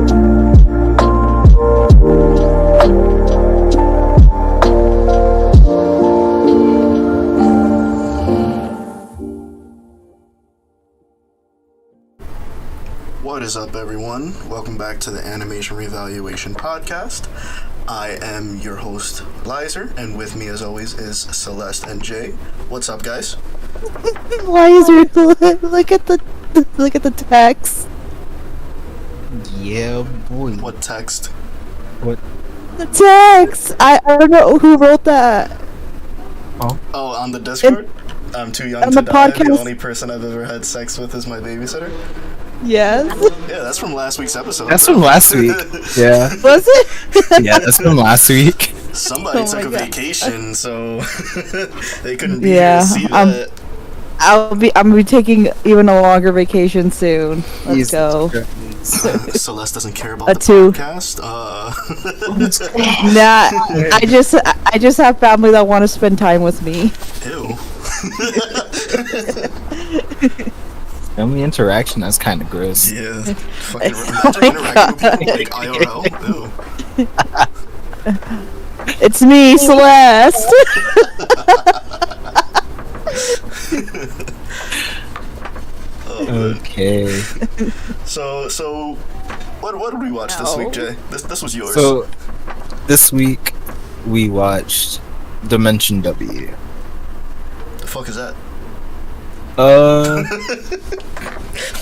What is up, everyone? Welcome back to the Animation Revaluation podcast. I am your host, Lizer, and with me, as always, is Celeste and Jay. What's up, guys? Lizer, look at the text. Yeah, boy. What text? What? The text. I don't know who wrote that. Oh, on the Discord? I'm too young to die. The only person I've ever had sex with is my babysitter. Yes. Yeah, that's from last week's episode. That's from last week. Yeah. Was it? Yeah, that's from last week. Somebody took a vacation, so they couldn't be here to see that. I'm gonna be taking even a longer vacation soon. Let's go. Celeste doesn't care about the podcast. Nah, I just have family that want to spend time with me. Ew. Family interaction, that's kind of gross. Yeah. Fucking imagine interacting with people like IRL. Ew. It's me, Celeste. Okay. So, what did we watch this week, Jay? This was yours. So, this week we watched Dimension W. The fuck is that?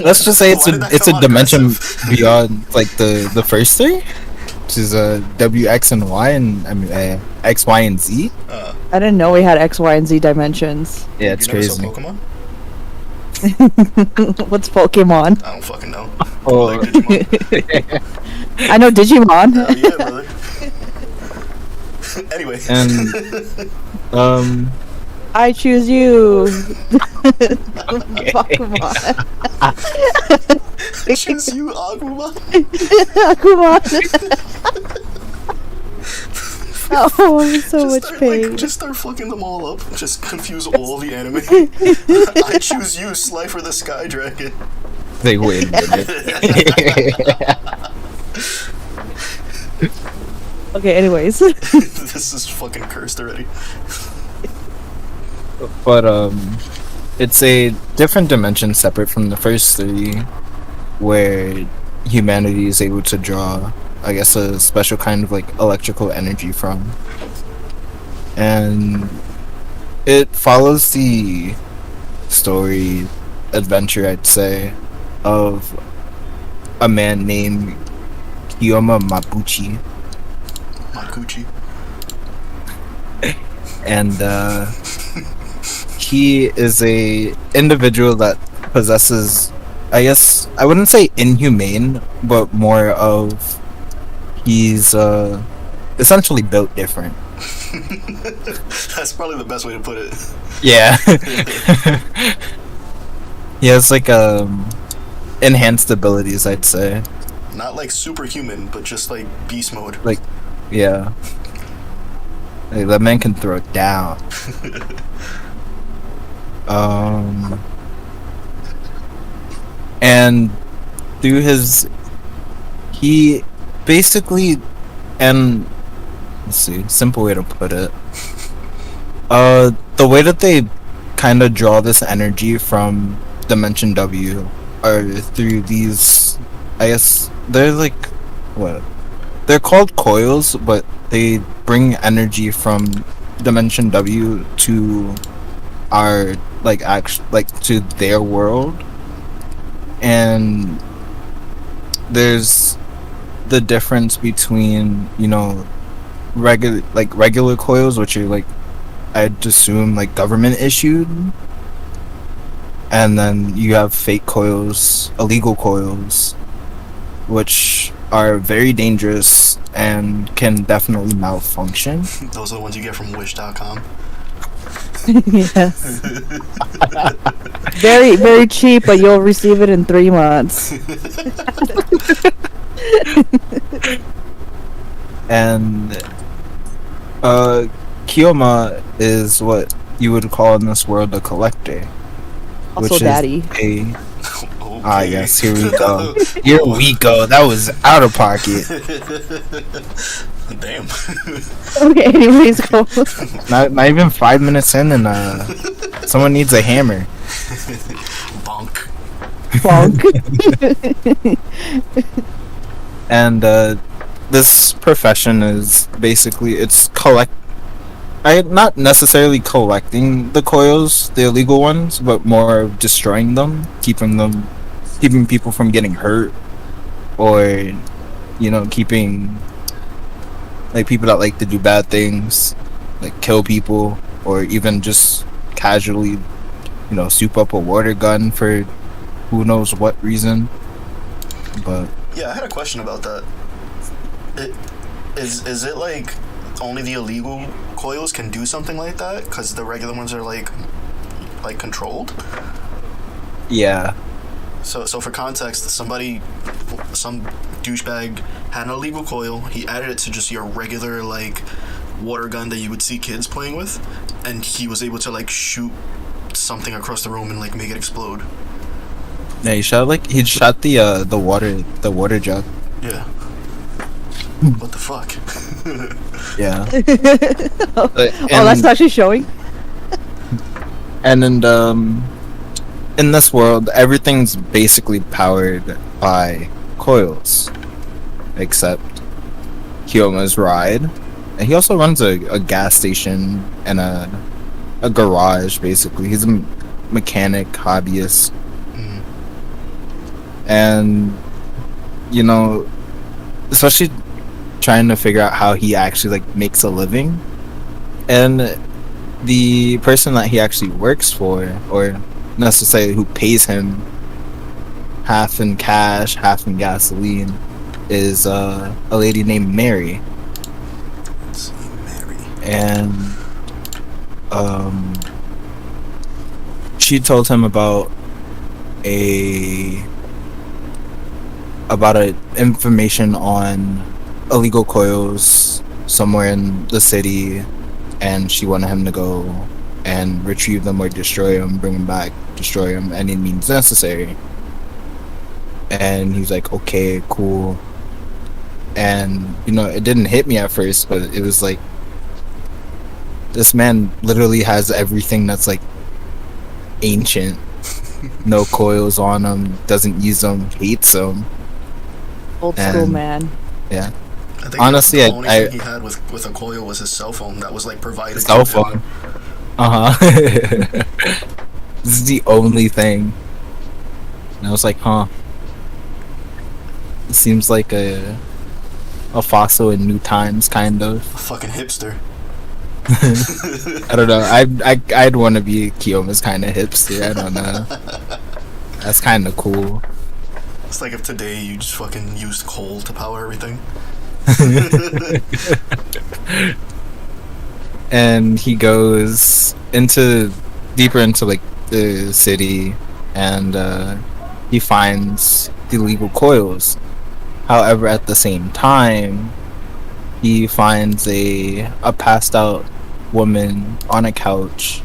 Let's just say it's a dimension beyond like the first three, which is W, X, and Y, and I mean X, Y, and Z. I didn't know we had X, Y, and Z dimensions. Yeah, it's crazy. Never saw Pokemon? What's Pokemon? I don't fucking know. Oh. Like Digimon. I know Digimon. Yeah, brother. Anyway. And I choose you. Pokemon. I choose you, Agumon. Agumon. Oh, I'm in so much pain. Just start fucking them all up. Just confuse all the anime. I choose you, Slifer the Sky Dragon. they win. Okay, anyways. This is fucking cursed already. But it's a different dimension separate from the first three, where humanity is able to draw, I guess, a special kind of like electrical energy from, and it follows the story adventure, I'd say, of a man named Kiyoma Mabuchi. And he is a individual that possesses, I guess, I wouldn't say inhumane, but more of he's essentially built different. That's probably the best way to put it. Yeah. He has like enhanced abilities, I'd say. Not like superhuman, but just like beast mode. Like, yeah. Like, that man can throw it down. And through he basically, and let's see, simple way to put it. The way that they kind of draw this energy from Dimension W are through these, I guess, they're like, what? They're called coils, but they bring energy from Dimension W to our, like, to their world. And there's the difference between, you know, regular coils, which are like, I'd assume like government issued, and then you have fake coils, illegal coils, which are very dangerous and can definitely malfunction. Those are the ones you get from Wish.com. Yes. Very, very cheap, but you'll receive it in 3 months. And Kiyoma is what you would call in this world a collector. Also which daddy. Is a Ah, yes, here we go. Here we go. That was out of pocket. Damn. Okay, anyways, go. Not even 5 minutes in, and someone needs a hammer. Bonk. Bonk. And this profession is basically not necessarily collecting the coils, the illegal ones, but more of destroying them, keeping people from getting hurt, or keeping like people that like to do bad things, like kill people, or even just casually soup up a water gun for who knows what reason. But yeah, I had a question about that. Is it like only the illegal coils can do something like that? Because the regular ones are like controlled? yeah. So for context, some douchebag had an illegal coil. He added it to just your regular like water gun that you would see kids playing with, and he was able to like shoot something across the room and like make it explode. Yeah, he shot the water jug. Yeah. What the fuck? Yeah. Oh, that's actually showing. And in this world, everything's basically powered by coils, except Kiyoma's ride, and he also runs a gas station and a garage. Basically, he's a mechanic hobbyist, and especially trying to figure out how he actually like makes a living, and the person that he actually works for, or necessarily who pays him half in cash, half in gasoline, is a lady named Mary. Let's see, Mary. And she told him about a information on illegal coils somewhere in the city, and she wanted him to go and retrieve them or destroy them, bring them back, destroy them, any means necessary. And he's like, okay, cool. And it didn't hit me at first, but it was like, this man literally has everything that's like ancient. No coils on him, doesn't use them, hates them. Old school man. Yeah. I think Honestly, the only thing he had with a coil was his cell phone that was like provided. Cell phone. This is the only thing. And I was like, huh. It seems like a fossil in new times, kind of. A fucking hipster. I don't know. I'd want to be Kiyoma's kind of hipster. I don't know. That's kind of cool. It's like if today you just fucking used coal to power everything. And he goes deeper into like the city, and he finds the illegal coils. However, at the same time, he finds a passed out woman on a couch.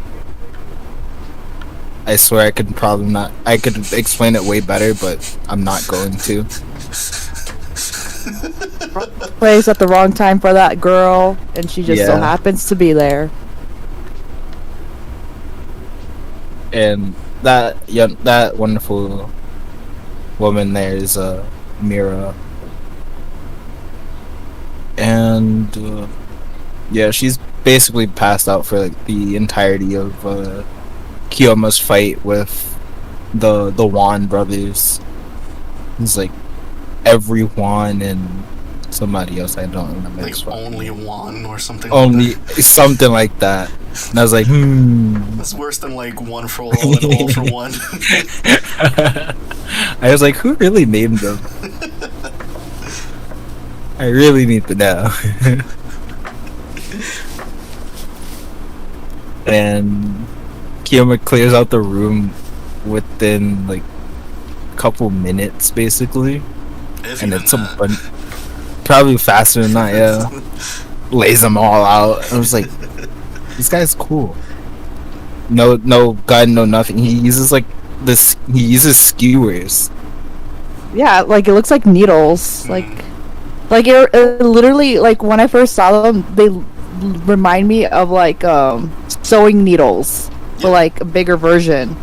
I swear I could explain it way better, but I'm not going to. Place at the wrong time for that girl, and she just so Yeah. happens to be there. And that wonderful woman there is Mira. And yeah, she's basically passed out for like the entirety of Kiyoma's fight with the Wan brothers. It's like everyone and somebody else, I don't remember. Like only one or something. Only like that. something like that. And I was like, That's worse than like one for all and all for one. I was like, who really named them? I really need to know. And Kiyoma clears out the room within like a couple minutes, basically. And it's probably faster than that, yeah. Lays them all out. I was like, this guy's cool. No gun, no nothing. He uses like this he uses skewers. Yeah, like it looks like needles. Like it literally, like when I first saw them, they remind me of like sewing needles, but like a bigger version.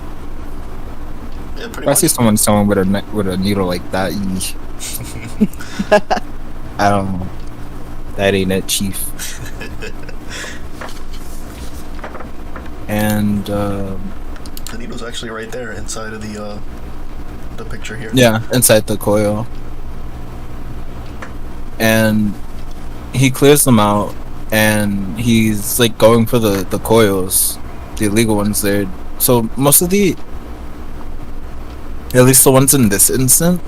Yeah, pretty If I much. see someone sewing with a needle like that, I don't know. That ain't it, chief. And The needle's actually right there inside of the picture here. yeah, inside the coil. And he clears them out, and he's like going for the coils, the illegal ones there. So most of at least the ones in this instant,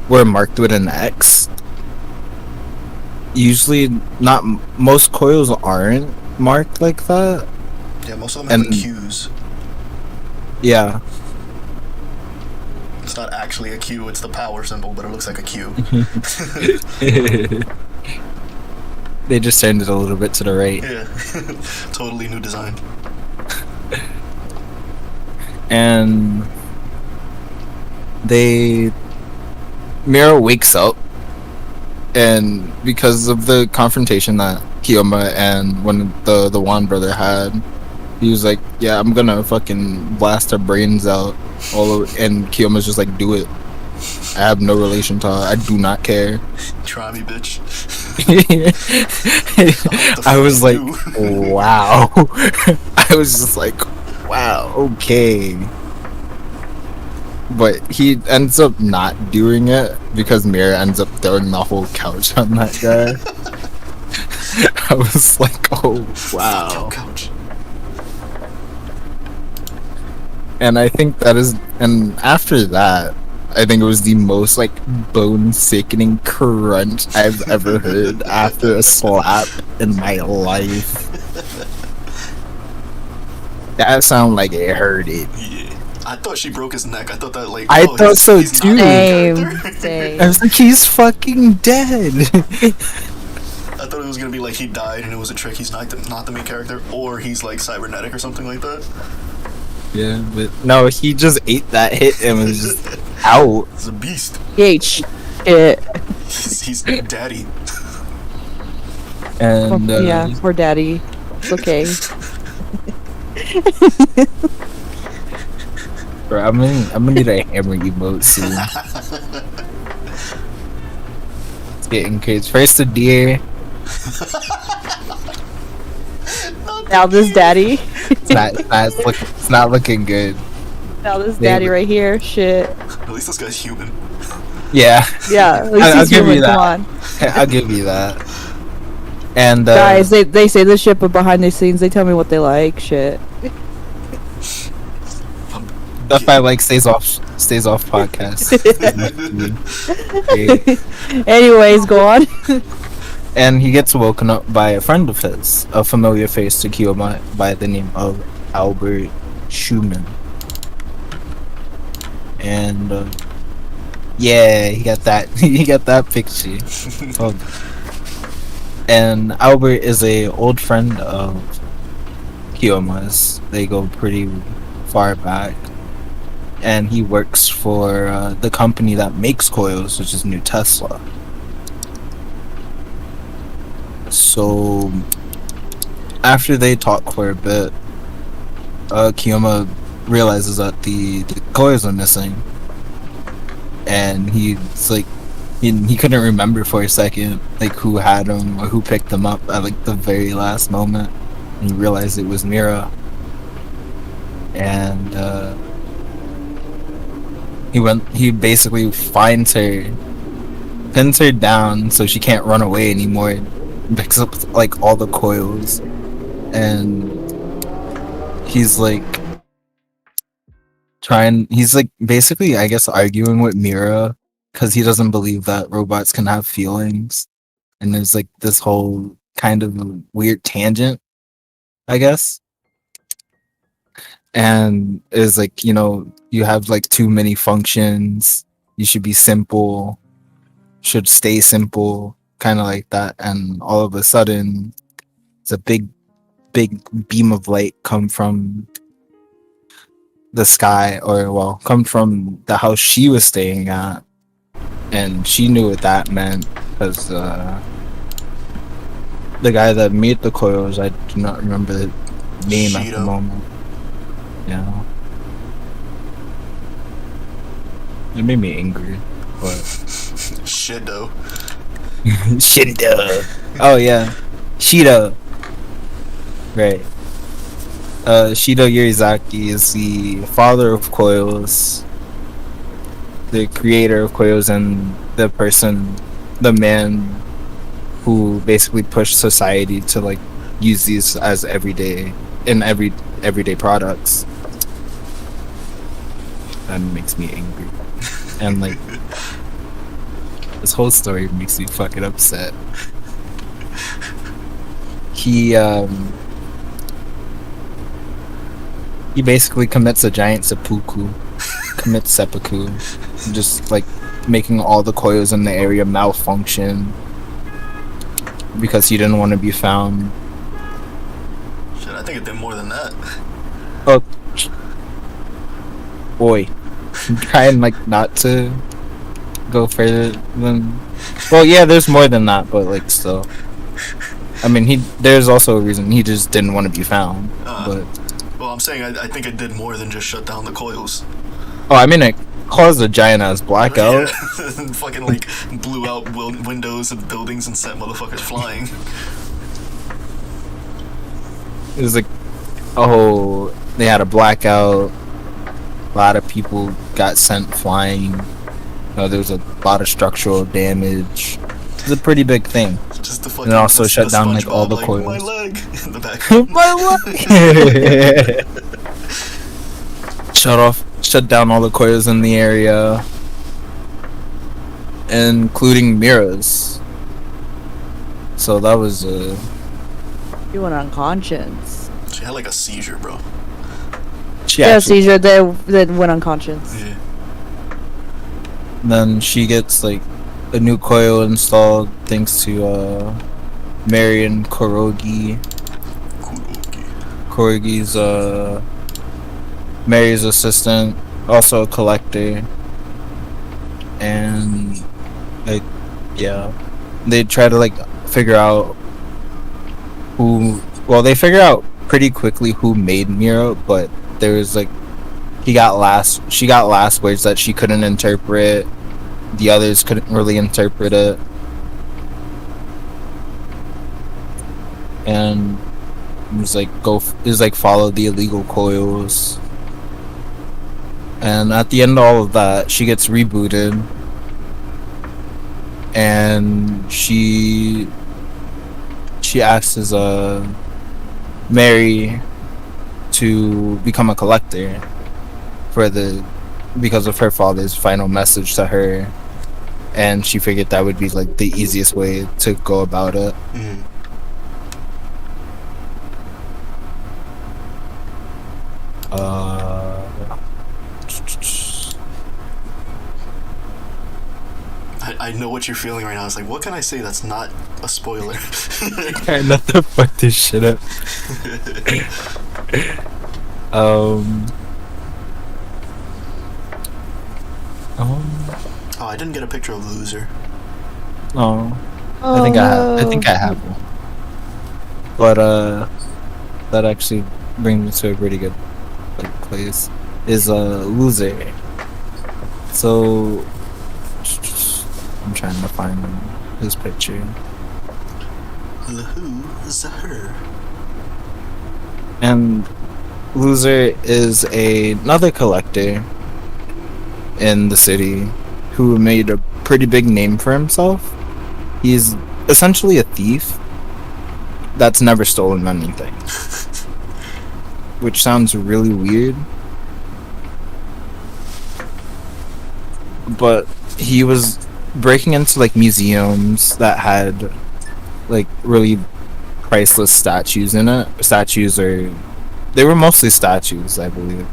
were marked with an X. Usually, not most coils aren't marked like that. Yeah, most of them have And- like Q's. Yeah, It's not actually a Q, it's the power symbol, but it looks like a Q. they just turned it a little bit to the right. Yeah. Totally new design. And Mira wakes up, and because of the confrontation that Kiyoma and when the Wan brother had, he was like, yeah, I'm gonna fucking blast her brains out all over, and Kiyoma's just like, do it. I have no relation to her. I do not care. Try me, bitch. I was like, do? wow. I was just like, wow, okay. But he ends up not doing it because Mira ends up throwing the whole couch on that guy. I was like, oh, wow. Couch. And I think that is, and after that, I think it was the most like bone-sickening crunch I've ever heard after a slap in my life. That sounded like it hurt it. Yeah. I thought she broke his neck. I thought that like. I thought so, he's not too. the Same, character. same. I was like, he's fucking dead. I thought it was gonna be like he died and it was a trick. He's not the main character, or he's like cybernetic or something like that. Yeah, but no, he just ate that hit and was just out. He's a beast. H. He's daddy. And Yeah, poor daddy. It's okay. bro, I'm gonna need a hammer emote soon. It's getting crazy. First the deer, Now this daddy. it's not looking good. Now this daddy right here. Shit. At least this guy's human. Yeah, Yeah, at least I'll he's give you human. that. Come on. I'll give you that. And Guys, they say this shit, but behind the scenes they tell me what they like. Shit. stuff I like stays off podcast. Okay. Anyways, go on. And he gets woken up by a friend of his, a familiar face to Kiyoma by the name of Albert Schumann. And yeah, he got that he got that picture. Oh. And Albert is a old friend of Kiyoma's. They go pretty far back. And he works for the company that makes coils, which is New Tesla. So after they talk for a bit, Kiyoma realizes that the coils are missing, and he's like, he couldn't remember for a second like who had them or who picked them up at like the very last moment, and he realized it was Mira. And he basically finds her, pins her down so she can't run away anymore, picks up like all the coils, and he's like basically, I guess, arguing with Mira because he doesn't believe that robots can have feelings, and there's like this whole kind of weird tangent, I guess. And it's like, you have like too many functions, you should be simple, should stay simple, kind of like that. And all of a sudden it's a big beam of light come from the sky, or well, come from the house she was staying at, and she knew what that meant because the guy that made the coils, I do not remember the name at the Shido. moment. Yeah, it made me angry, but Shido. Shido. Oh yeah, Shido. Right. Shido Yurizaki is the father of coils, the creator of coils, and the man who basically pushed society to like use these as everyday products. That makes me angry, and like this whole story makes me fucking upset. He basically commits a giant seppuku, just like making all the coils in the area malfunction because he didn't want to be found. Shit, I think it did more than that. Oh, boy, I'm trying like not to go further than. Well, yeah, there's more than that, but like still. I mean, there's also a reason he just didn't want to be found, but. Well, I'm saying I think it did more than just shut down the coils. Oh, I mean, it caused a giant ass blackout. Yeah. Fucking like blew out windows of buildings and set motherfuckers flying. It was like, oh, they had a blackout. A lot of people got sent flying. There was a lot of structural damage. It was a pretty big thing. Just the fucking, and it also shut down like all the coils. My leg in the back. My leg. Shut down all the coils in the area, including mirrors. So that was You went unconscious. She had like a seizure, bro. Seizure. They went unconscious. Yeah. Then she gets like a new coil installed thanks to Marion Kurogi. Kurogi's Mary's assistant, also a collector, and like yeah, they try to like figure out they figure out pretty quickly who made Mira, but there was like she got last words that she couldn't interpret. The others couldn't really interpret it, and it was like follow the illegal coils. And at the end of all of that, she gets rebooted, and she asks Mary to become a collector because of her father's final message to her, and she figured that would be like the easiest way to go about it. Mm. I know what you're feeling right now. It's like, what can I say that's not a spoiler? Not to fuck this shit up. Oh, I didn't get a picture of the loser. Oh, I think I have one. But that actually brings me to a pretty good like place. Is a loser. So I'm trying to find his picture. The who's her? And loser is another collector in the city who made a pretty big name for himself. He's essentially a thief that's never stolen anything, which sounds really weird, but he was breaking into like museums that had like really priceless statues in it. They were mostly statues, I believe,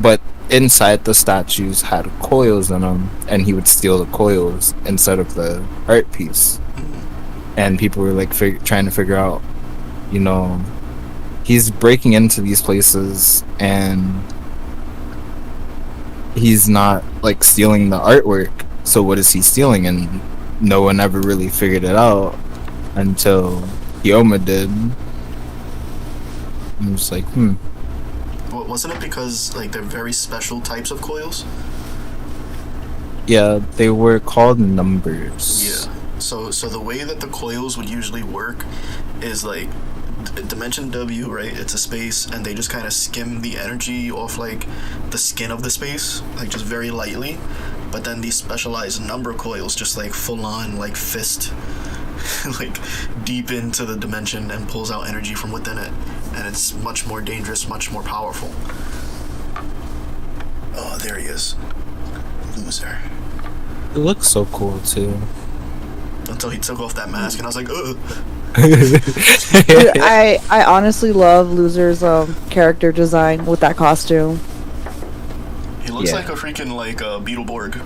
but inside the statues had coils in them, and he would steal the coils instead of the art piece. And people were like trying to figure out, he's breaking into these places and he's not like stealing the artwork. So what is he stealing? And no one ever really figured it out until Yoma did. I'm just like, Well, wasn't it because like they're very special types of coils? Yeah, they were called numbers. Yeah. So the way that the coils would usually work is like Dimension W, right? It's a space, and they just kind of skim the energy off like the skin of the space, like just very lightly. But then these specialized number coils just like full on like fist like deep into the dimension and pulls out energy from within it, and it's much more dangerous, much more powerful. Oh, there he is. Loser. It looks so cool too. Until he took off that mask and I was like, ugh. Dude, I honestly love Loser's character design with that costume. He looks like a freaking like Beetleborg.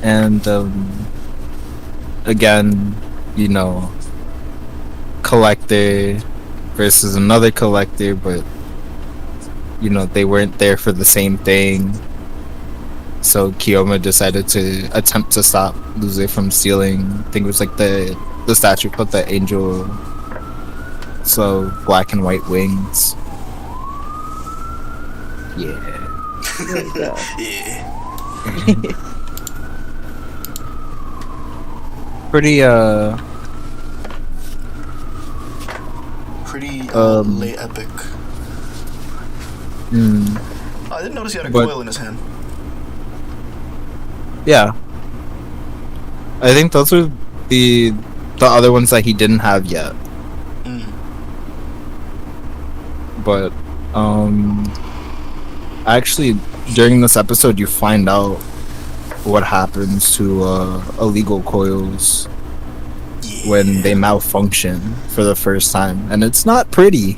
And again, you know, collector versus another collector, but you know, they weren't there for the same thing. So Kiyoma decided to attempt to stop Loser from stealing. I think it was like the statue called the angel. So black and white wings. Yeah. Yeah. Pretty late epic. I didn't notice he had a coil in his hand. Yeah. I think those were the other ones that he didn't have yet. But actually during this episode you find out what happens to illegal coils when they malfunction for the first time, and it's not pretty.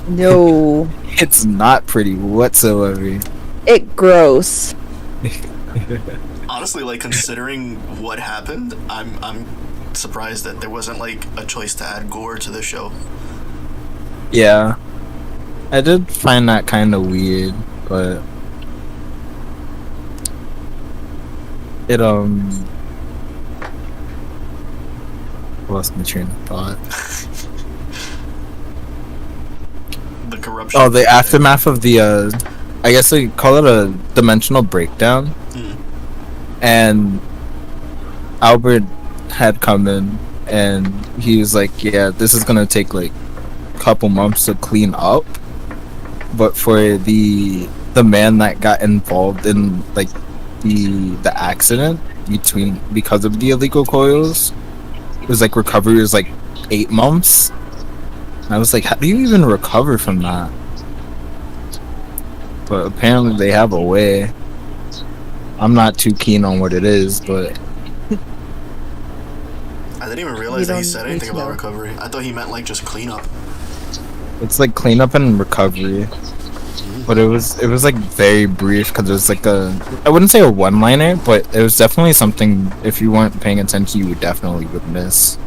No. It's not pretty whatsoever. It gross. Honestly, like considering what happened, I'm surprised that there wasn't like a choice to add gore to the show. Yeah, I did find that kind of weird, but it lost my train of thought. The corruption. Oh, the aftermath of the I guess they call it a dimensional breakdown. And Albert had come in and he was like, yeah, this is gonna take like a couple months to clean up, but for the man that got involved in like the accident because of the illegal coils, it was like recovery was like 8 months. And I was like, how do you even recover from that? But apparently they have a way. I'm not too keen on what it is, but I didn't even realize that he said anything about recovery. I thought he meant like just cleanup. it's like cleanup and recovery. But it was like very brief because it was like I wouldn't say a one-liner, but it was definitely something if you weren't paying attention you definitely would miss.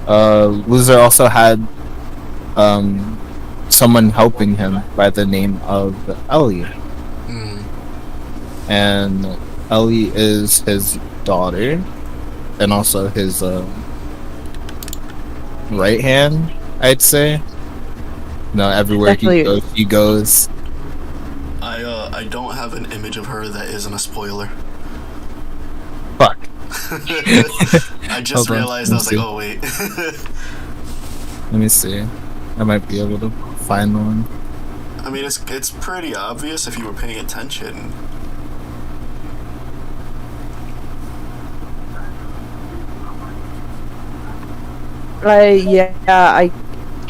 Loser also had someone helping him by the name of Ellie. And Ellie is his daughter and also his right hand, I'd say. No, everywhere he goes. I don't have an image of her that isn't a spoiler. Fuck. I just realized. I was like, oh wait. Let me see. I might be able to find one. I mean, it's pretty obvious if you were paying attention.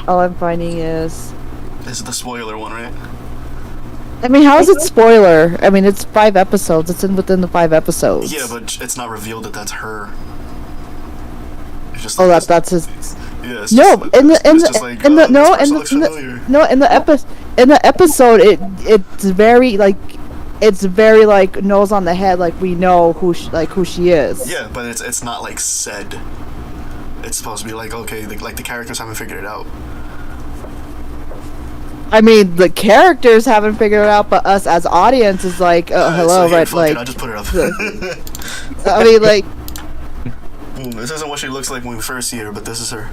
All I'm finding is. This is the spoiler one, right? I mean, how is it spoiler? I mean, it's 5 episodes. It's within the 5 episodes. Yeah, but it's not revealed that that's her. It's just that's his. Yeah, In the episode, it's very like it's very like nose on the head, like we know who she is. Yeah, but it's not like said. It's supposed to be like, okay, like the characters haven't figured it out. I mean, the characters haven't figured it out, but us as audience is like, hello, so right? fuck Like, it, I'll just put it up. I mean, like, Boom, this isn't what she looks like when we first see her, but this is her.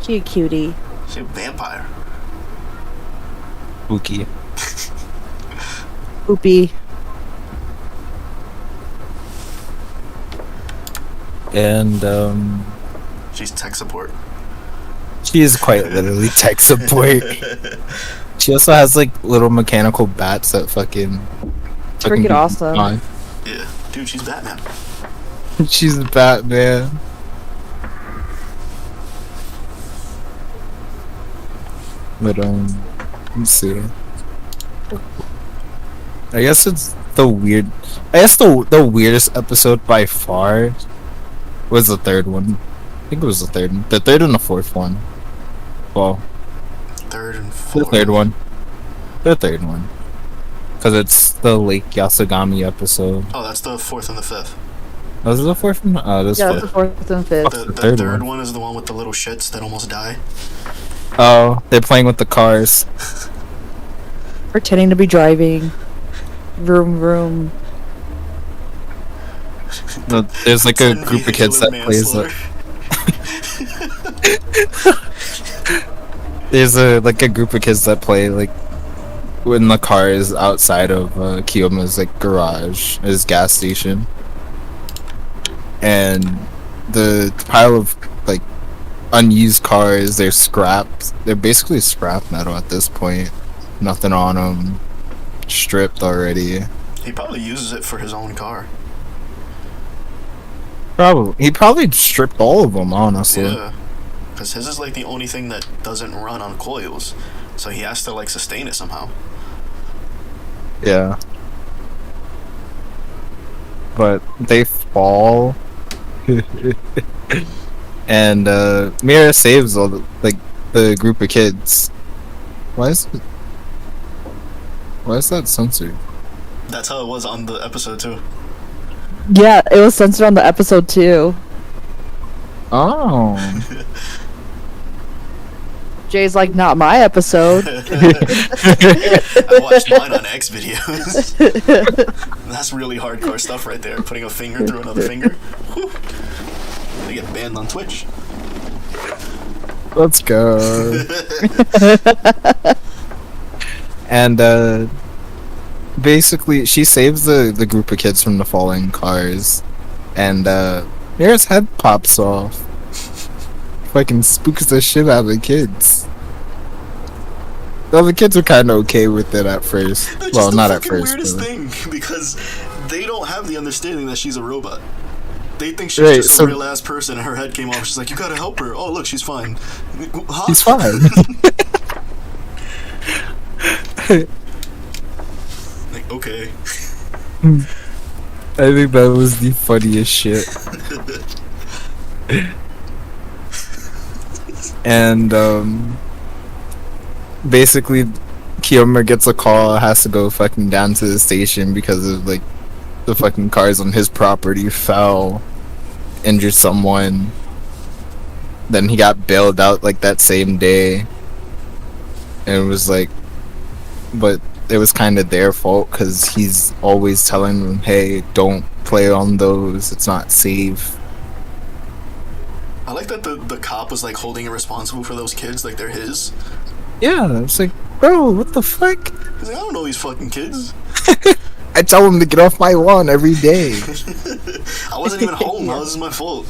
cute cutie. She's a vampire. Spooky. Oopie. And She's tech support. she is quite literally tech support. She also has like little mechanical bats that fucking Freaking awesome. on. Yeah, dude, she's Batman. She's Batman. But let's see. I guess it's the weird. I guess the weirdest episode by far was the third one. I think it was the third and the fourth one. Well, Third and the fourth. third one. The third one. Because it's the Lake Yasugami episode. Oh, that's the fourth and the fifth. Was it the fourth one? Oh, this Yeah, fifth. the fourth and fifth. The third third one. one is the one with the little shits that almost die. Oh, they're playing with the cars. Pretending to be driving. Vroom vroom. There's like a Pretend group of kids that vehicular plays manslaughter. There's a group of kids that play like when the car is outside of Kiyoma's like garage, his gas station, and the pile of like unused cars, they're scrapped. They're basically scrap metal at this point. Nothing on them, stripped already. He probably uses it for his own car. He probably stripped all of them, honestly. Yeah. Because his is like the only thing that doesn't run on coils. So he has to like sustain it somehow. Yeah. But they fall. And Mira saves all the group of kids. Why is that censored? That's how it was on the episode too. Yeah, it was censored on the episode too. Oh. Jay's like, not my episode. I watched mine on X videos. That's really hardcore stuff right there. Putting a finger through another finger. Whew. They get banned on Twitch. Let's go. And basically she saves the group of kids from the falling cars, and Mira's head pops off. Fucking spooks the shit out of the kids. The other kids are kind of okay with it at first. That's Well, just not the at fucking first. weirdest But thing, because they don't have the understanding that she's a robot. They think she's Right, just so- a real ass person, and her head came off. She's like, "You gotta help her." Oh, look, she's fine. Huh? He's fine. Like, okay. I think that was the funniest shit. And basically Kiyoma gets a call, has to go fucking down to the station because of like the fucking cars on his property fell, injured someone. Then he got bailed out like that same day. And it was like, but it was kind of their fault because he's always telling them, hey, don't play on those, it's not safe. I like that the cop was like holding it responsible for those kids, like they're his. Yeah, it's like, bro, what the fuck? He's like, I don't know these fucking kids. I tell him to get off my lawn every day. I wasn't even home. How is this my fault?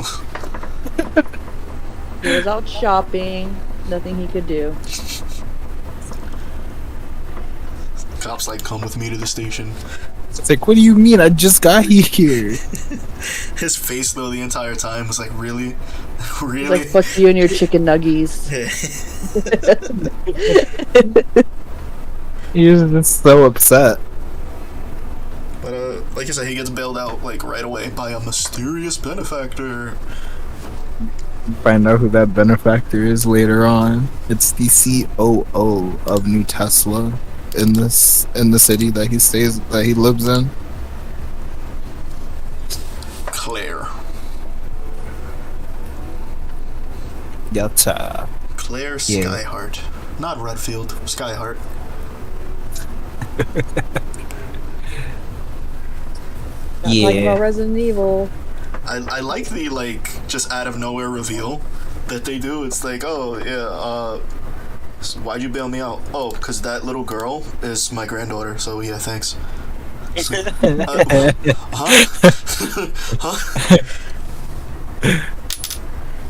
He was out shopping. Nothing he could do. Cops like, come with me to the station. It's like, what do you mean? I just got here. His face though the entire time was like, really, really. He's like, fuck you and your chicken nuggies. He was just so upset. But like you said, he gets bailed out like right away by a mysterious benefactor. find out who that benefactor is later on. It's the COO of New Tesla in the city that he lives in. Claire. Yatta. Claire Yeah. Skyheart. Not Redfield, Skyheart. Not talking about Resident Evil. I like the, like, just out of nowhere reveal that they do. It's like, oh, yeah, so why'd you bail me out? Oh, because that little girl is my granddaughter, so yeah, thanks. So, huh? Huh?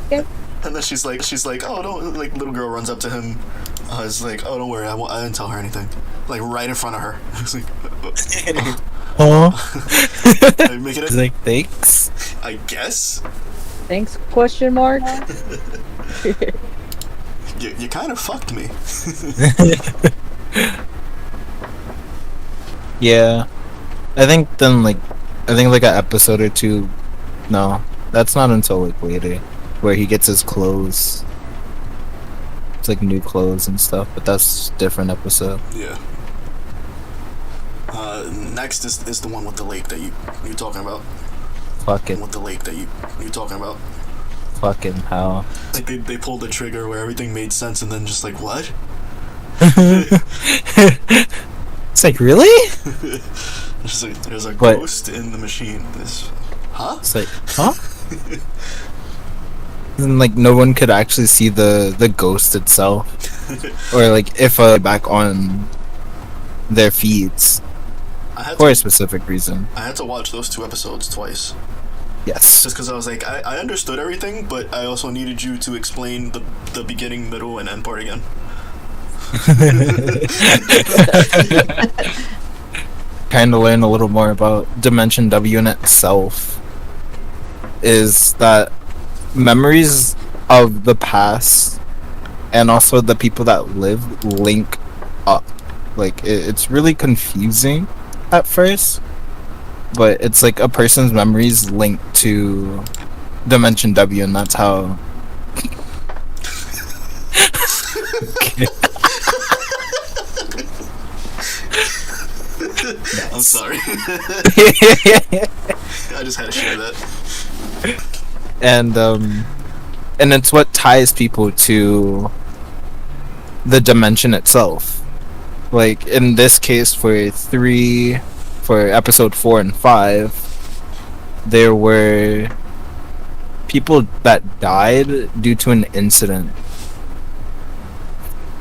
Okay. And then she's like, oh, don't, like, little girl runs up to him. It's like, oh, don't worry, I didn't tell her anything. Like, right in front of her. It's like, Huh? make it He's like, thanks. I guess. Thanks? Question mark. You kind of fucked me. Yeah. I think like an episode or two. No, that's not until like later, where he gets his clothes. It's like new clothes and stuff, but that's different episode. Yeah. Next is the one with the lake that you're talking about. Fucking, With the lake that you're talking about. fucking how. Like they pulled the trigger where everything made sense, and then just like, what? It's like, really? There's a What? ghost in the machine. Huh? It's like, huh? And like no one could actually see the ghost itself, or like if back on their feeds for a specific reason. I had to watch those 2 episodes twice. Yes. Just because I was like, I understood everything, but I also needed you to explain the beginning, middle, and end part again. Kind of learn a little more about Dimension W in itself. Is that memories of the past and also the people that live link up. Like it's really confusing at first, but it's like a person's memories linked to Dimension W, and that's how. I'm sorry. I just had to share that. And it's what ties people to the dimension itself. Like in this case, for episode 4 and 5, there were people that died due to an incident.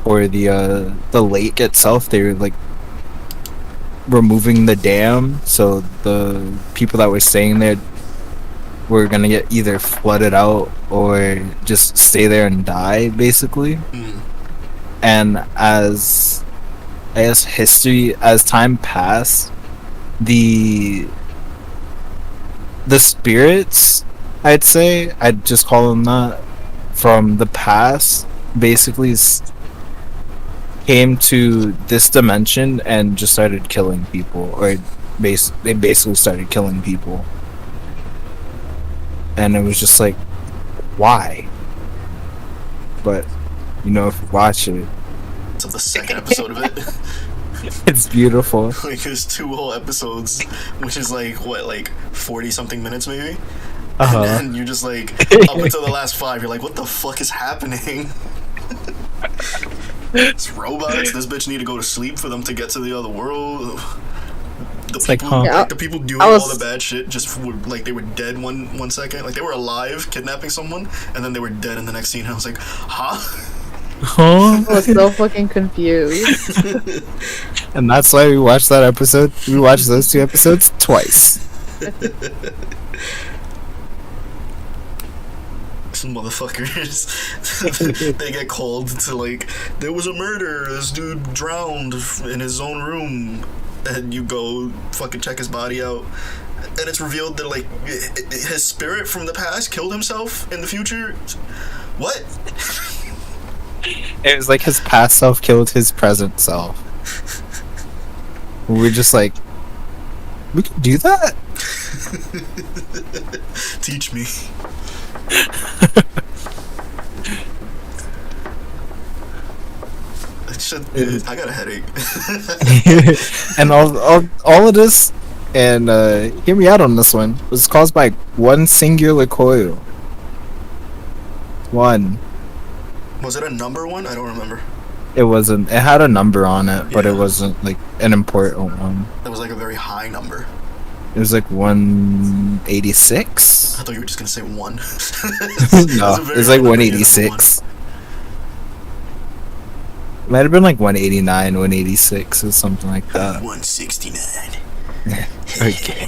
Or the lake itself, they were like removing the dam, so the people that were staying there were gonna get either flooded out or just stay there and die, basically. And as I guess as time passed, the spirits, I'd just call them that, from the past basically came to this dimension and just started killing people, or they basically started killing people. And it was just like, why? But if you watch it, So the second episode of it, it's beautiful. like there's 2 whole episodes, which is like what, like 40 something minutes maybe. Uh-huh. And then you're just like, up until the last 5, you're like, what the fuck is happening? It's robots. This bitch need to go to sleep for them to get to the other world. The people doing all the bad shit just like they were dead one second. Like they were alive kidnapping someone, and then they were dead in the next scene. And I was like, huh? Huh? I was so fucking confused. And that's why we watched that episode. We watched those 2 episodes twice. Some motherfuckers, they get called to like, there was a murder, this dude drowned in his own room, and you go fucking check his body out, and it's revealed that like his spirit from the past killed himself in the future. What? It was like his past self killed his present self. We were just like, we could do that? Teach me. shit. I got a headache. And all of this, and hear me out on this one, was caused by one singular coil. One. Was it a number one? I don't remember. It wasn't. It had a number on it, but Yeah. it wasn't like an important one. It was like a very high number. It was like 186. I thought you were just gonna say one. No, it was like 186. Might have been like 189, 186, or something like that. 169. Okay.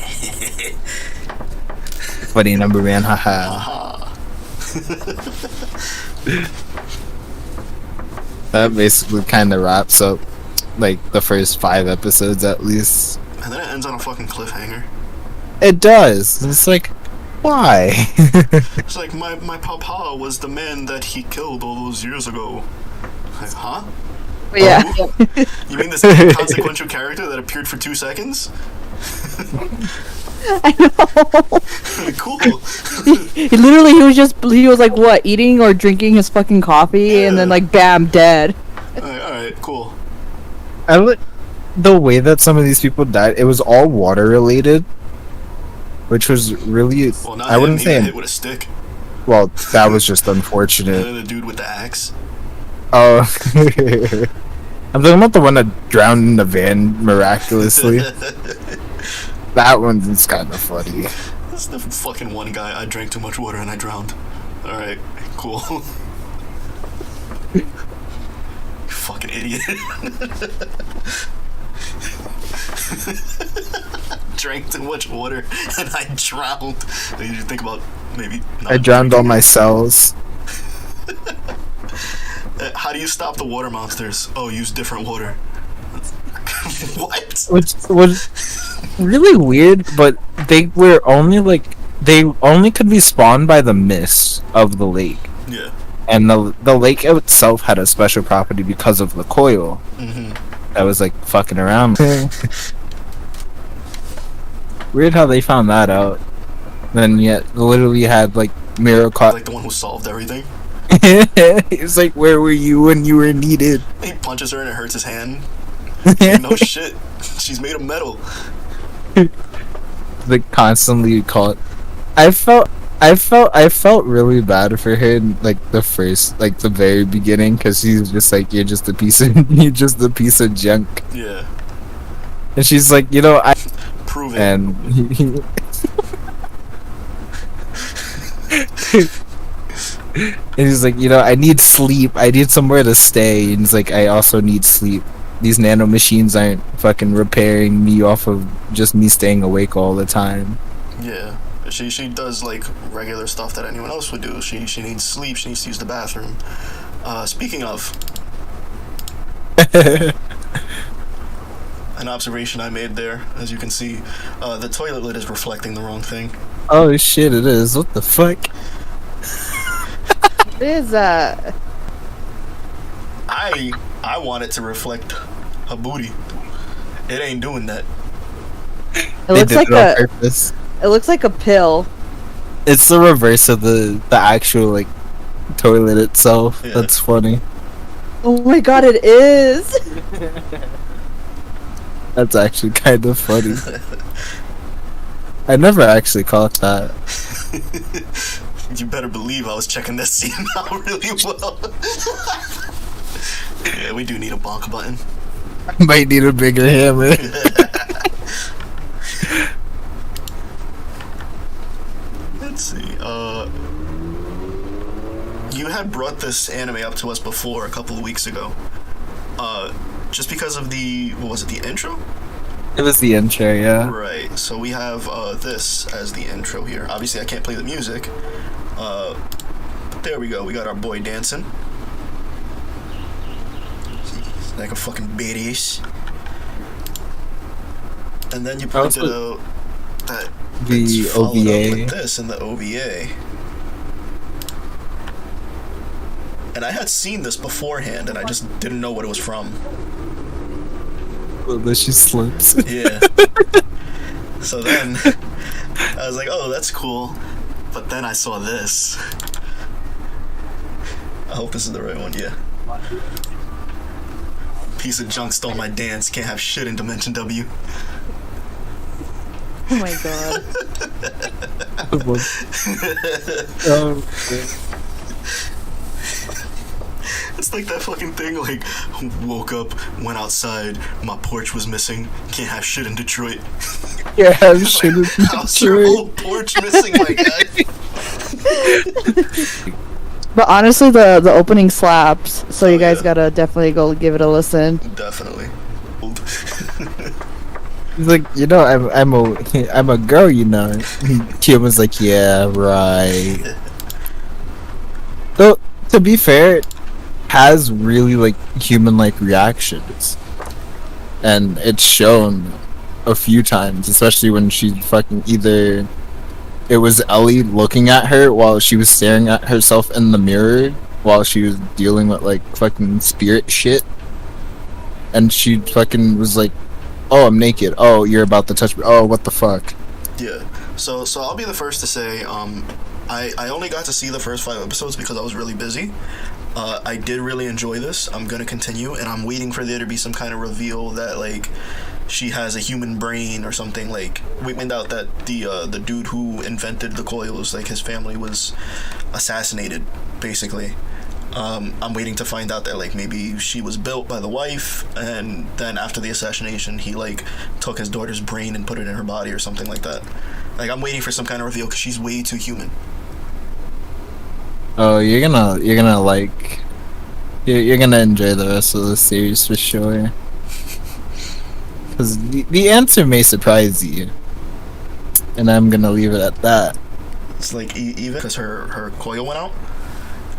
Funny number, man. Haha. Aha. That basically kind of wraps up like the first 5 episodes at least. And then it ends on a fucking cliffhanger. It does. It's like, why? It's like, my papa was the man that he killed all those years ago. Like, huh? But yeah. Who? You mean this inconsequential character that appeared for 2 seconds? I know. Cool. He was like what, eating or drinking his fucking coffee, and then like bam, dead. Alright, cool. The way that some of these people died, it was all water related, which was really. Well, not I wouldn't him, he got say. hit with a stick. Well, that was just And unfortunate. then the dude with the axe. Oh, I'm talking about the one that drowned in the van miraculously. That one's kind of funny. That's the fucking one guy. I drank too much water and I drowned. Alright, cool. You fucking idiot. Drank too much water and I drowned. You should think about maybe. I drowned all my cells. How do you stop the water monsters? Oh, use different water. What? Which was really weird, but they only could be spawned by the mist of the lake. Yeah. And the lake itself had a special property because of the coil Mm-hmm. that was like fucking around. Weird how they found that out. Then yet literally had like miracle. Like the one who solved everything. It's like, where were you when you were needed? He punches her and it hurts his hand. No shit. She's made of metal. Like constantly caught. I felt really bad for her in like the very beginning, because he's just like, you're just a piece of junk. Yeah. And she's like, I Prove it. and and he's like, I need sleep. I need somewhere to stay. And he's like, I also need sleep. These nano machines aren't fucking repairing me off of just me staying awake all the time. Yeah. She does like regular stuff that anyone else would do. She needs sleep. She needs to use the bathroom. Speaking of, an observation I made there, as you can see, the toilet lid is reflecting the wrong thing. Oh shit, it is. What the fuck? It is I want it to reflect a booty. It ain't doing that. it looks like on purpose. it looks like a pill. It's the reverse of the actual like toilet itself. Yeah. That's funny. Oh my god, it is. That's actually kind of funny. I never actually caught that. You better believe I was checking this scene out really well. Yeah, we do need a bonk button. Might need a bigger hammer. Let's see. You had brought this anime up to us before a couple of weeks ago. Just because of what was it, the intro? It was the intro, yeah. Right. So we have this as the intro here. Obviously, I can't play the music. But there we go. We got our boy dancing. Like a fucking badass. And then you pointed out that The it's followed up OVA. with this in the OVA. And I had seen this beforehand, and I just didn't know what it was from. Well, then she slips. Yeah. So then, I was like, oh, that's cool. But then I saw this. I hope this is the right one, yeah. Piece of junk stole my dance. Can't have shit in Dimension W. Oh my god. It's like that fucking thing, like, woke up, went outside, my porch was missing, can't have shit in Detroit. Yeah, shit in How's your whole porch missing, my guy? But honestly, the opening slaps, so you guys yeah. gotta definitely go give it a listen. Definitely. He's like, you know, I'm a girl, you know. Kim was like, yeah, right. Though, to be fair, has really like human-like reactions, and it's shown a few times, especially when she fucking either it was Ellie looking at her while she was staring at herself in the mirror while she was dealing with like fucking spirit shit, and she fucking was like, oh, I'm naked, oh, you're about to touch me, oh, what the fuck. Yeah, so I'll be the first to say, I only got to see the first 5 episodes because I was really busy. I did really enjoy this. I'm gonna continue, and I'm waiting for there to be some kind of reveal that, like, she has a human brain or something. Like, we found out that the dude who invented the coils, like, his family was assassinated, basically. I'm waiting to find out that, like, maybe she was built by the wife, and then after the assassination, he, like, took his daughter's brain and put it in her body or something like that. Like, I'm waiting for some kind of reveal because she's way too human. Oh, you're gonna like, you're gonna enjoy the rest of the series for sure. Because the answer may surprise you, and I'm gonna leave it at that. It's like, even because her coil went out,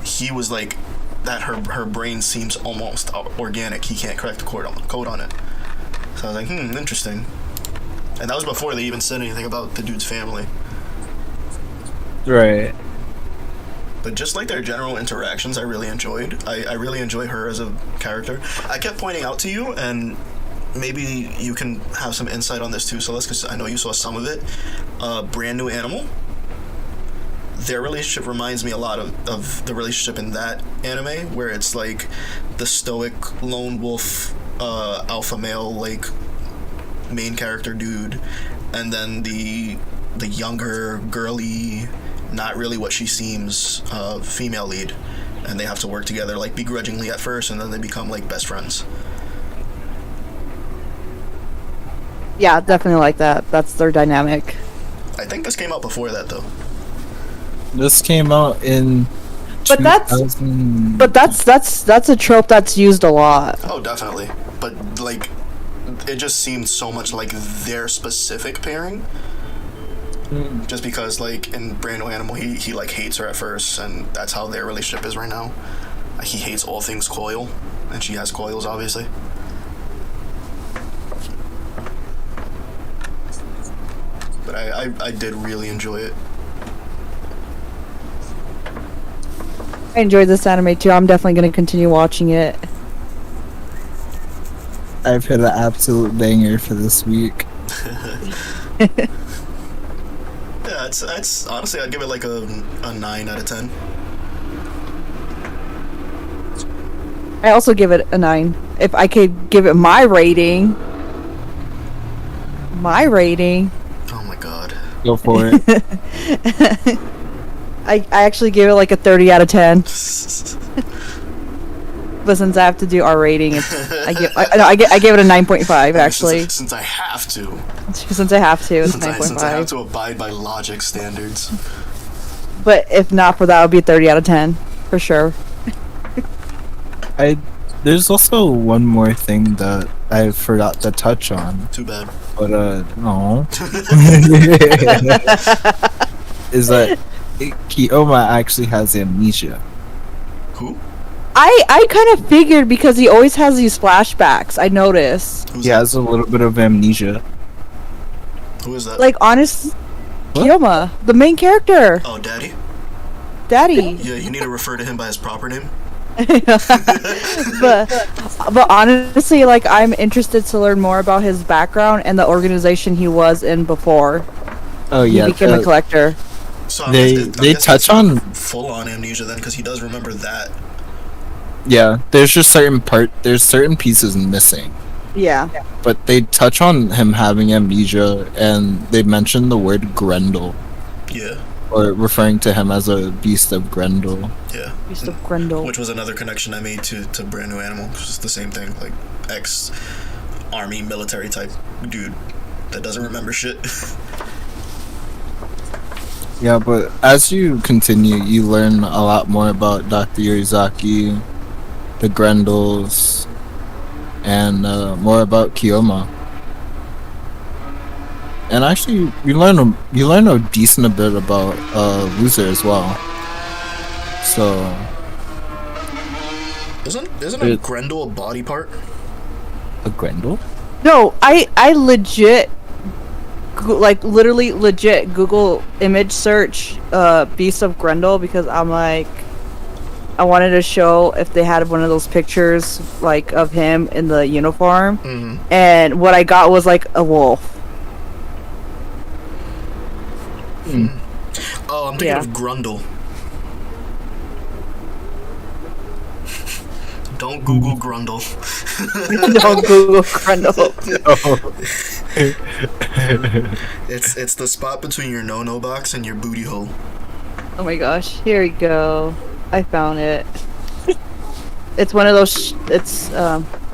he was like, that her brain seems almost organic. He can't crack the code on it. So I was like, interesting. And that was before they even said anything about the dude's family. Right. But just like their general interactions, I really enjoyed. I really enjoy her as a character. I kept pointing out to you, and maybe you can have some insight on this too, Celeste, because I know you saw some of it. Brand New Animal. Their relationship reminds me a lot of the relationship in that anime, where it's like the stoic lone wolf alpha male, like, main character dude, and then the younger girly, not really what she seems, female lead, and they have to work together, like, begrudgingly at first, and then they become like best friends. Yeah, definitely like that. That's their dynamic. I think this came out before that though. This came out in. But that's a trope that's used a lot. Oh, definitely. But, like, it just seemed so much like their specific pairing. Just because, like, in Brand New Animal, he like hates her at first, and that's how their relationship is right now. He hates all things coil, and she has coils, obviously. But I did really enjoy it. I enjoyed this anime too. I'm definitely going to continue watching it. I've hit an absolute banger for this week. Yeah, it's honestly, I'd give it like a 9 out of 10. I also give it a 9. If I could give it my rating. Oh my god. Go for it. I actually give it like a 30 out of 10. But since I have to do our rating, I give it a 9.5 actually. Since I have to. Since I have to, it's 9.5. Since I have to abide by logic standards. But if not for that, it would be a 30 out of 10 for sure. There's also one more thing that I forgot to touch on. Too bad. But no. Is that Kioma actually has amnesia. Who? I kind of figured because he always has these flashbacks. I noticed. He has a little bit of amnesia. Who is that? Like, honest, What? Kioma, the main character, Oh, Daddy? Daddy. Yeah, you need to refer to him by his proper name. but honestly, like, I'm interested to learn more about his background and the organization he was in before Oh yeah. he became a collector. So They touch on. full on amnesia then, because he does remember that. Yeah, there's certain pieces missing. Yeah. But they touch on him having amnesia, and they mention the word Grendel, Yeah. or referring to him as a beast of Grendel. Yeah. Beast of Grendel. Which was another connection I made to Brand New Animal. It's just the same thing, like ex-army military type dude that doesn't remember shit. Yeah, but as you continue, you learn a lot more about Dr. Yurizaki, the Grendels, and more about Kiyoma. And actually, you learn a decent bit about Loser as well. So, Isn't a Grendel a body part? a Grendel? No, I legit, like literally legit Google image search Beast of Grendel because I'm like, I wanted to show if they had one of those pictures like of him in the uniform, and what I got was like a wolf. Oh, I'm thinking of Grundle. Don't Google Grundle. Don't Google Grendel. It's the spot between your no-no box and your booty hole. Oh my gosh, here we go. I found it. It's one of those. It's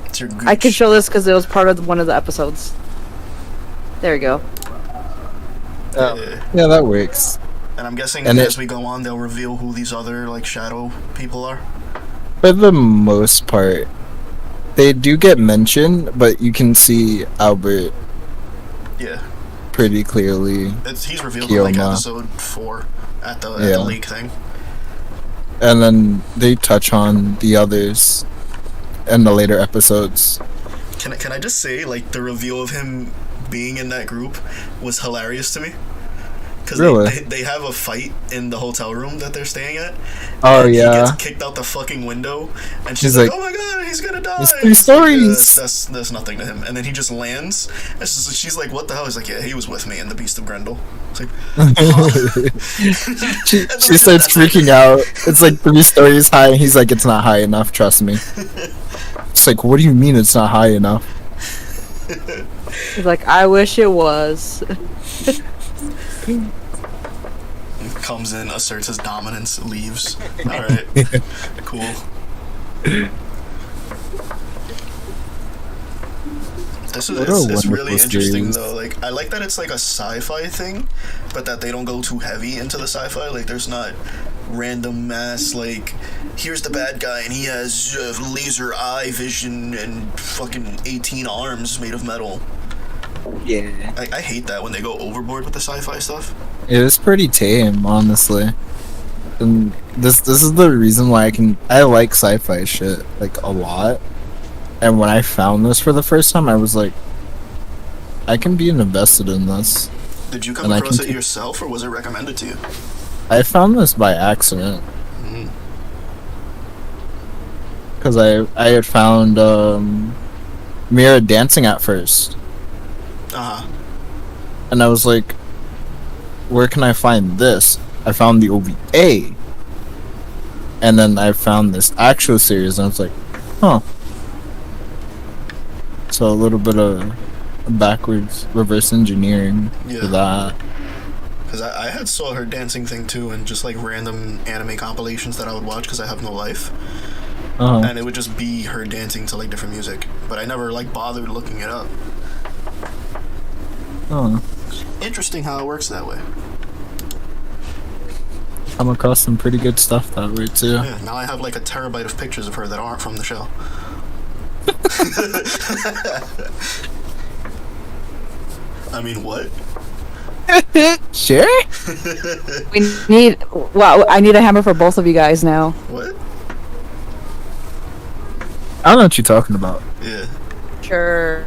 It's your gooch. I can show this because it was part of one of the episodes. There we go. Yeah, that works. And I'm guessing And as we go on, they'll reveal who these other like shadow people are. For the most part, they do get mentioned, but you can see Albert Yeah, pretty clearly. he's revealed in like Kiyoma. episode 4 at the lake thing. And then they touch on the others in the later episodes. Can I just say, like, the reveal of him being in that group was hilarious to me. Because Really? they have a fight in the hotel room that they're staying at. Oh, and yeah. He gets kicked out the fucking window, and she's He's like, like, "Oh my god, he's gonna die." "It's 3 It's like, stories." that's nothing to him. And then he just lands. And she's like, "What the hell?" He's like, "Yeah, he was with me in the Beast of Grendel." It's like, she starts freaking out. It's like 3 stories high, and he's like, "It's not high enough, trust me." It's like, what do you mean it's not high enough? He's like, I wish it was. Comes in, asserts his dominance, leaves. Alright. Cool. This is What a it's really wonderful interesting series. though. Like, I like that it's like a sci-fi thing, but that they don't go too heavy into the sci-fi. Like, there's not random mass like, here's the bad guy and he has laser eye vision and fucking 18 arms made of metal. Yeah. I hate that when they go overboard with the sci-fi stuff. It was pretty tame, honestly. And this is the reason why I like sci-fi shit like a lot. And when I found this for the first time, I was like, I can be invested in this. Did you come And I across can it yourself or was it recommended to you? I found this by accident. Because I had found Mira dancing at first. Uh-huh. And I was like, where can I find this? I found the OVA. And then I found this actual series, and I was like, huh. So a little bit of backwards reverse engineering for that. Because I had saw her dancing thing too, and just like random anime compilations that I would watch because I have no life. And it would just be her dancing to like different music. But I never like bothered looking it up. Oh. Interesting how it works that way. Come across some pretty good stuff that way too. Yeah, now I have like a terabyte of pictures of her that aren't from the show. I mean, what? Sure. I need a hammer for both of you guys now. What? I don't know what you're talking about. Yeah. Sure.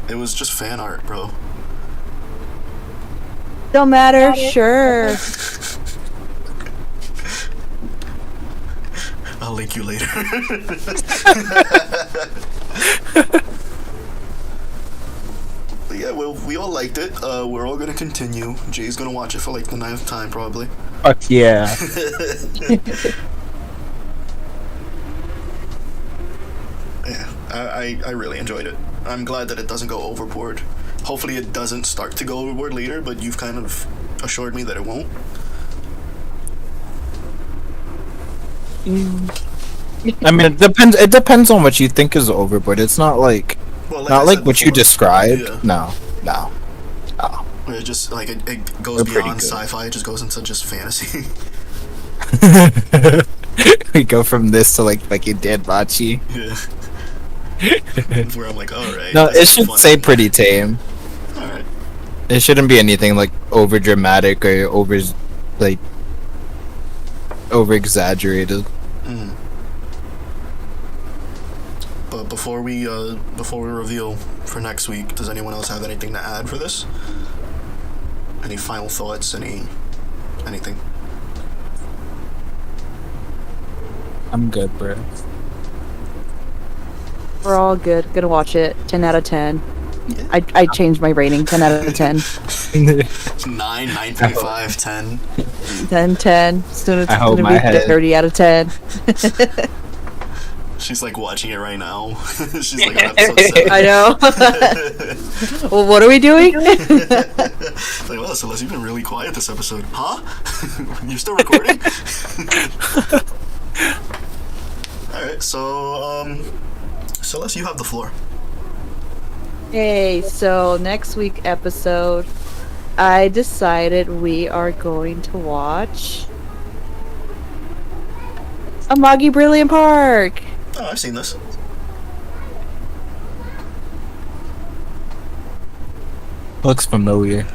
It was just fan art, bro. Don't matter. Sure. I'll link you later. But yeah, well, we all liked it. We're all gonna continue. Jay's gonna watch it for like the 9th time, probably. Fuck yeah. I really enjoyed it. I'm glad that it doesn't go overboard. Hopefully it doesn't start to go overboard later, but you've kind of assured me that it won't. I mean, it depends. It depends on what you think is overboard. It's not like, Well, not I like said what you before, described. yeah. No. It just like it goes They're pretty beyond good. sci-fi. It just goes into just fantasy. We go from this to like fucking Danmachi. Yeah. Where I'm like, all right. No, that's it should fun. say pretty tame. All right. It shouldn't be anything like over dramatic or over exaggerated. Mm. But before we reveal for next week, does anyone else have anything to add for this? Any final thoughts? Anything? I'm good, bro. We're all good. Gonna watch it. 10 out of 10. I changed my rating. 10 out of 10. 9.5, 10. 10, 10. Soon it's I hope gonna my be head- 30 out of 10. She's like watching it right now. She's like on episode 7. I know. Well, what are we doing? Like, well, Celeste, you've been really quiet this episode. Huh? You're still recording? Alright, so, Celeste, you have the floor. Hey, so next week episode, I decided we are going to watch Amagi Brilliant Park. Oh, I've seen this. Looks familiar.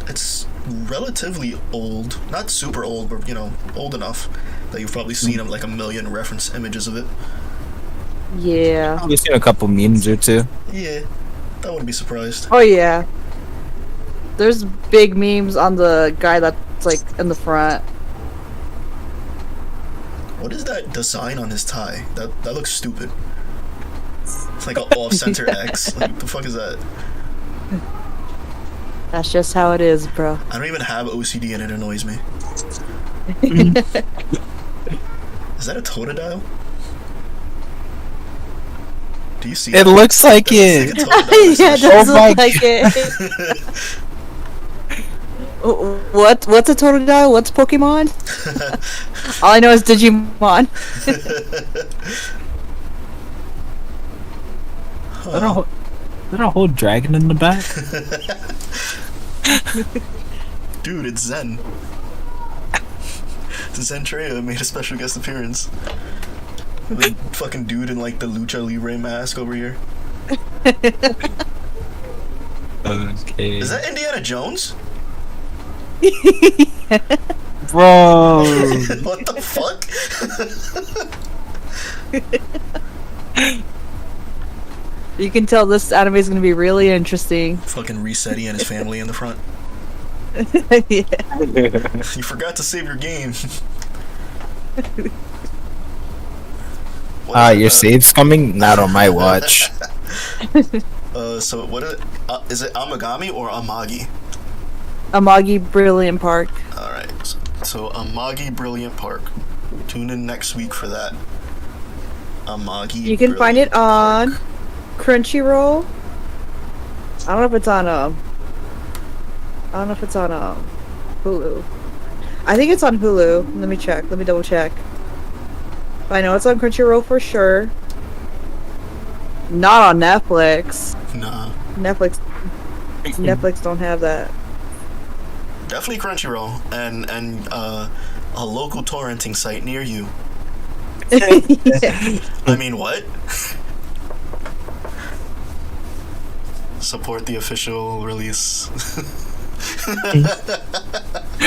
It's relatively old. Not super old, but, old enough that you've probably seen like a million reference images of it. Yeah. We've seen a couple memes or two. Yeah, I wouldn't be surprised. Oh yeah. There's big memes on the guy that's like in the front. What is that design on his tie? That looks stupid. It's like an off-center X. Like, what the fuck is that? That's just how it is, bro. I don't even have OCD and it annoys me. Is that a Totodile? Do you see It that? looks like That it. looks like a Totodile. Yeah, it Oh does my look like it. What's a Totodile? What's Pokemon? All I know is Digimon. Is that a whole dragon in the back? Dude, it's Zen. Zentrea made a special guest appearance. The fucking dude in like the Lucha Libre mask over here. Okay. Is that Indiana Jones? Bro. What the fuck? You can tell this anime is gonna be really interesting. Fucking Resetti and his family in the front. Yeah. You forgot to save your game. Your save's coming? Not on my watch. So what is it Amagami or Amagi? Amagi Brilliant Park. Alright, so Amagi Brilliant Park. Tune in next week for that. Amagi You can find it Brilliant on Park. Crunchyroll. I don't know if it's on Hulu. I think it's on Hulu. Let me check. Let me double check. But I know it's on Crunchyroll for sure. Not on Netflix. Nah. Netflix don't have that. Definitely Crunchyroll and a local torrenting site near you. I mean, what? Support the official release.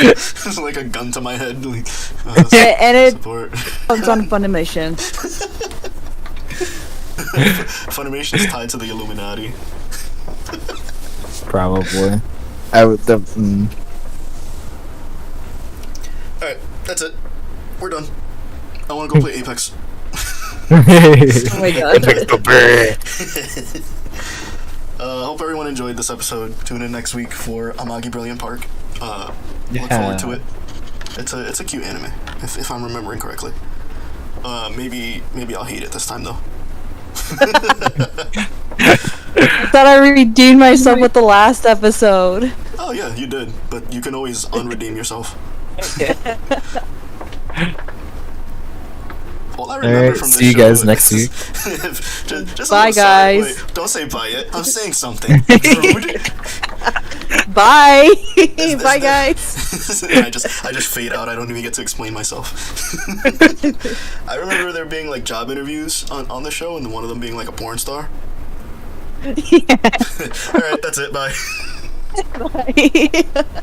It's like a gun to my head. Like, And it's support. on Funimation. Funimation is tied to the Illuminati. Probably. I would. Alright, that's it. We're done. I want to go play Apex. Oh my god. Hope everyone enjoyed this episode. Tune in next week for Amagi Brilliant Park. Look forward to it. It's a cute anime, if I'm remembering correctly. Maybe I'll hate it this time though. I thought I redeemed myself with the last episode. Oh yeah, you did, but you can always unredeem yourself. All I remember Alright, from this see you show guys is- next week. just Bye, a little side- guys. Wait, don't say bye yet. I'm saying something. Rude. Bye. This- Bye, this- guys. I just fade out. I don't even get to explain myself. I remember there being like job interviews on the show, and one of them being like a porn star. All right, that's it. Bye. Bye.